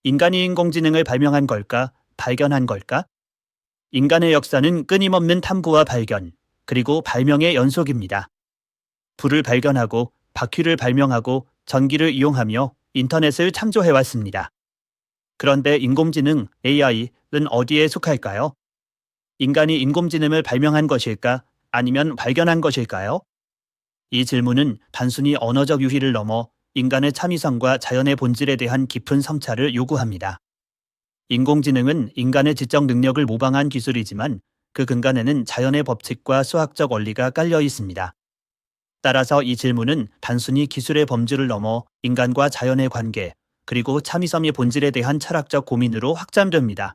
인간이 인공지능을 발명한 걸까? 발견한 걸까? 인간의 역사는 끊임없는 탐구와 발견, 그리고 발명의 연속입니다. 불을 발견하고, 바퀴를 발명하고, 전기를 이용하며 인터넷을 창조해왔습니다. 그런데 인공지능, AI는 어디에 속할까요? 인간이 인공지능을 발명한 것일까? 아니면 발견한 것일까요? 이 질문은 단순히 언어적 유희를 넘어 인간의 참위성과 자연의 본질에 대한 깊은 성찰을 요구합니다. 인공지능은 인간의 지적 능력을 모방한 기술이지만 그 근간에는 자연의 법칙과 수학적 원리가 깔려 있습니다. 따라서 이 질문은 단순히 기술의 범주를 넘어 인간과 자연의 관계, 그리고 참위성의 본질에 대한 철학적 고민으로 확장됩니다.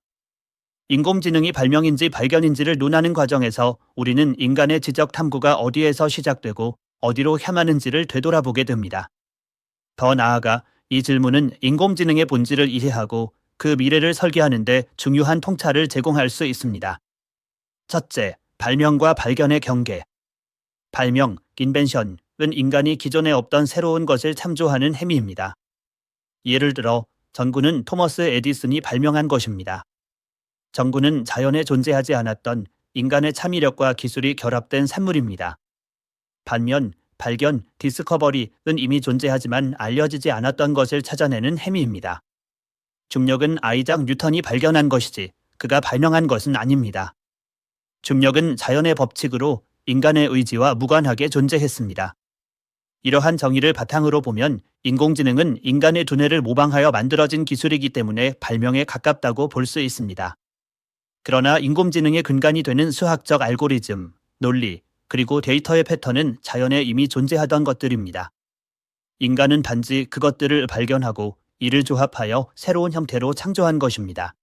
인공지능이 발명인지 발견인지를 논하는 과정에서 우리는 인간의 지적 탐구가 어디에서 시작되고 어디로 향하는지를 되돌아보게 됩니다. 더 나아가 이 질문은 인공지능의 본질을 이해하고 그 미래를 설계하는 데 중요한 통찰을 제공할 수 있습니다. 첫째, 발명과 발견의 경계. 발명, 인벤션은 인간이 기존에 없던 새로운 것을 창조하는 행위입니다. 예를 들어, 전구는 토머스 에디슨이 발명한 것입니다. 전구는 자연에 존재하지 않았던 인간의 참이력과 기술이 결합된 산물입니다. 반면, 발견, 디스커버리는 이미 존재하지만 알려지지 않았던 것을 찾아내는 행위입니다. 중력은 아이작 뉴턴이 발견한 것이지 그가 발명한 것은 아닙니다. 중력은 자연의 법칙으로 인간의 의지와 무관하게 존재했습니다. 이러한 정의를 바탕으로 보면 인공지능은 인간의 두뇌를 모방하여 만들어진 기술이기 때문에 발명에 가깝다고 볼 수 있습니다. 그러나 인공지능의 근간이 되는 수학적 알고리즘, 논리, 그리고 데이터의 패턴은 자연에 이미 존재하던 것들입니다. 인간은 단지 그것들을 발견하고 이를 조합하여 새로운 형태로 창조한 것입니다.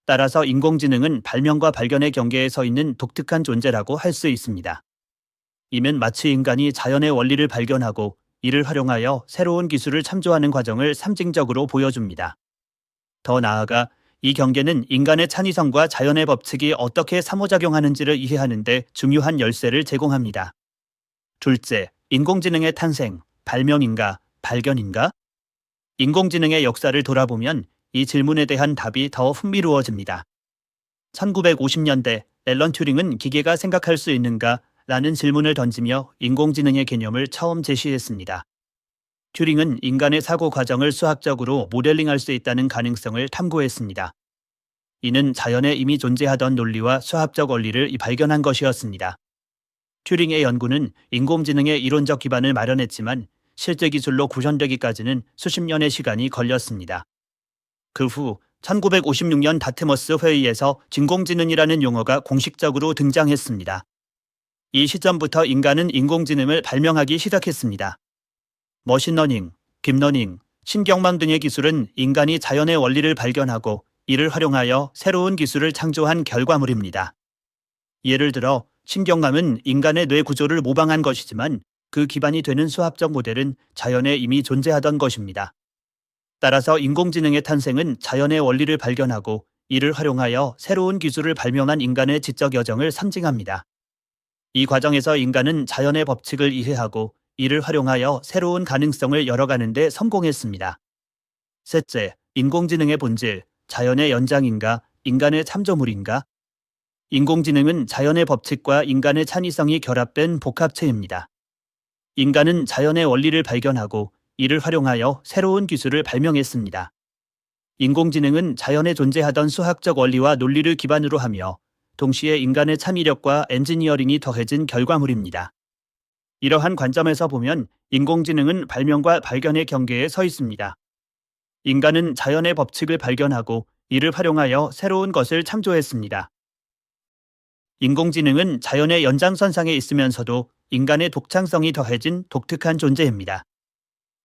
따라서 인공지능은 발명과 발견의 경계에 서 있는 독특한 존재라고 할 수 있습니다. 이는 마치 인간이 자연의 원리를 발견하고 이를 활용하여 새로운 기술을 창조하는 과정을 상징적으로 보여줍니다. 더 나아가 이 경계는 인간의 창의성과 자연의 법칙이 어떻게 상호작용하는지를 이해하는 데 중요한 열쇠를 제공합니다. 둘째, 인공지능의 탄생, 발명인가, 발견인가? 인공지능의 역사를 돌아보면 이 질문에 대한 답이 더 흥미로워집니다. 1950년대 앨런 튜링은 기계가 생각할 수 있는가? 라는 질문을 던지며 인공지능의 개념을 처음 제시했습니다. 튜링은 인간의 사고 과정을 수학적으로 모델링할 수 있다는 가능성을 탐구했습니다. 이는 자연에 이미 존재하던 논리와 수학적 원리를 발견한 것이었습니다. 튜링의 연구는 인공지능의 이론적 기반을 마련했지만 실제 기술로 구현되기까지는 수십 년의 시간이 걸렸습니다. 그 후 1956년 다트머스 회의에서 인공지능이라는 용어가 공식적으로 등장했습니다. 이 시점부터 인간은 인공지능을 발명하기 시작했습니다. 머신러닝, 딥러닝, 신경망 등의 기술은 인간이 자연의 원리를 발견하고 이를 활용하여 새로운 기술을 창조한 결과물입니다. 예를 들어 신경망은 인간의 뇌 구조를 모방한 것이지만 그 기반이 되는 수학적 모델은 자연에 이미 존재하던 것입니다. 따라서 인공지능의 탄생은 자연의 원리를 발견하고 이를 활용하여 새로운 기술을 발명한 인간의 지적 여정을 상징합니다. 이 과정에서 인간은 자연의 법칙을 이해하고 이를 활용하여 새로운 가능성을 열어가는 데 성공했습니다. 셋째, 인공지능의 본질, 자연의 연장인가, 인간의 참조물인가? 인공지능은 자연의 법칙과 인간의 창의성이 결합된 복합체입니다. 인간은 자연의 원리를 발견하고 이를 활용하여 새로운 기술을 발명했습니다. 인공지능은 자연에 존재하던 수학적 원리와 논리를 기반으로 하며 동시에 인간의 참이력과 엔지니어링이 더해진 결과물입니다. 이러한 관점에서 보면 인공지능은 발명과 발견의 경계에 서 있습니다. 인간은 자연의 법칙을 발견하고 이를 활용하여 새로운 것을 창조했습니다. 인공지능은 자연의 연장선상에 있으면서도 인간의 독창성이 더해진 독특한 존재입니다.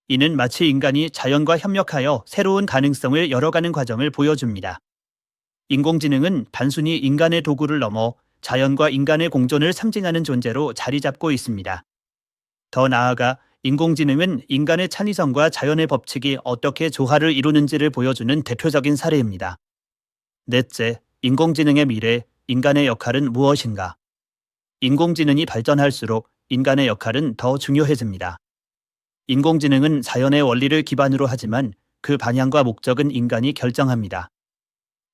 이는 마치 인간이 자연과 협력하여 새로운 가능성을 열어가는 과정을 보여줍니다. 인공지능은 단순히 인간의 도구를 넘어 자연과 인간의 공존을 상징하는 존재로 자리 잡고 있습니다. 더 나아가 인공지능은 인간의 창의성과 자연의 법칙이 어떻게 조화를 이루는지를 보여주는 대표적인 사례입니다. 넷째, 인공지능의 미래, 인간의 역할은 무엇인가? 인공지능이 발전할수록 인간의 역할은 더 중요해집니다. 인공지능은 자연의 원리를 기반으로 하지만 그 방향과 목적은 인간이 결정합니다.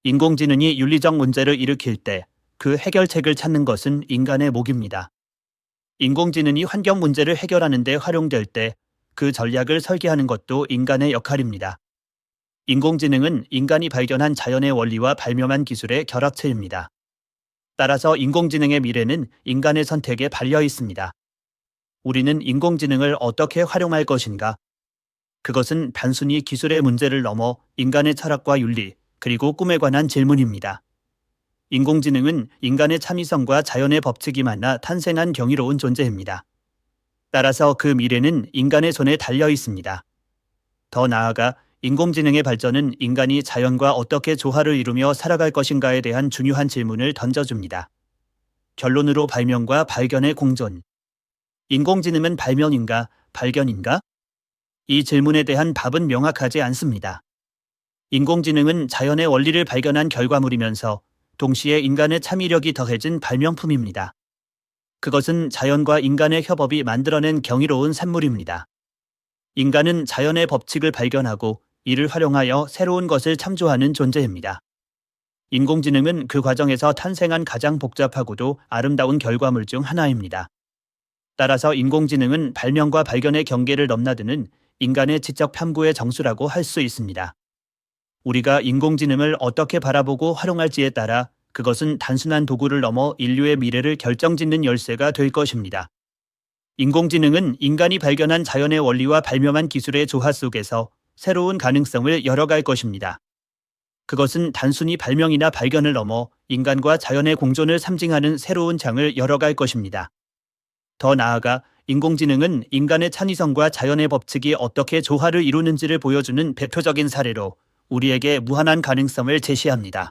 인공지능이 윤리적 문제를 일으킬 때 그 해결책을 찾는 것은 인간의 몫입니다. 인공지능이 환경 문제를 해결하는 데 활용될 때 그 전략을 설계하는 것도 인간의 역할입니다. 인공지능은 인간이 발견한 자연의 원리와 발명한 기술의 결합체입니다. 따라서 인공지능의 미래는 인간의 선택에 달려 있습니다. 우리는 인공지능을 어떻게 활용할 것인가? 그것은 단순히 기술의 문제를 넘어 인간의 철학과 윤리, 그리고 꿈에 관한 질문입니다. 인공지능은 인간의 창의성과 자연의 법칙이 만나 탄생한 경이로운 존재입니다. 따라서 그 미래는 인간의 손에 달려 있습니다. 더 나아가 인공지능의 발전은 인간이 자연과 어떻게 조화를 이루며 살아갈 것인가에 대한 중요한 질문을 던져줍니다. 결론으로 발명과 발견의 공존. 인공지능은 발명인가, 발견인가? 이 질문에 대한 답은 명확하지 않습니다. 인공지능은 자연의 원리를 발견한 결과물이면서 동시에 인간의 창의력이 더해진 발명품입니다. 그것은 자연과 인간의 협업이 만들어낸 경이로운 산물입니다. 인간은 자연의 법칙을 발견하고 이를 활용하여 새로운 것을 창조하는 존재입니다. 인공지능은 그 과정에서 탄생한 가장 복잡하고도 아름다운 결과물 중 하나입니다. 따라서 인공지능은 발명과 발견의 경계를 넘나드는 인간의 지적 탐구의 정수라고 할 수 있습니다. 우리가 인공지능을 어떻게 바라보고 활용할지에 따라 그것은 단순한 도구를 넘어 인류의 미래를 결정짓는 열쇠가 될 것입니다. 인공지능은 인간이 발견한 자연의 원리와 발명한 기술의 조화 속에서 새로운 가능성을 열어갈 것입니다. 그것은 단순히 발명이나 발견을 넘어 인간과 자연의 공존을 상징하는 새로운 장을 열어갈 것입니다. 더 나아가 인공지능은 인간의 창의성과 자연의 법칙이 어떻게 조화를 이루는지를 보여주는 대표적인 사례로 우리에게 무한한 가능성을 제시합니다.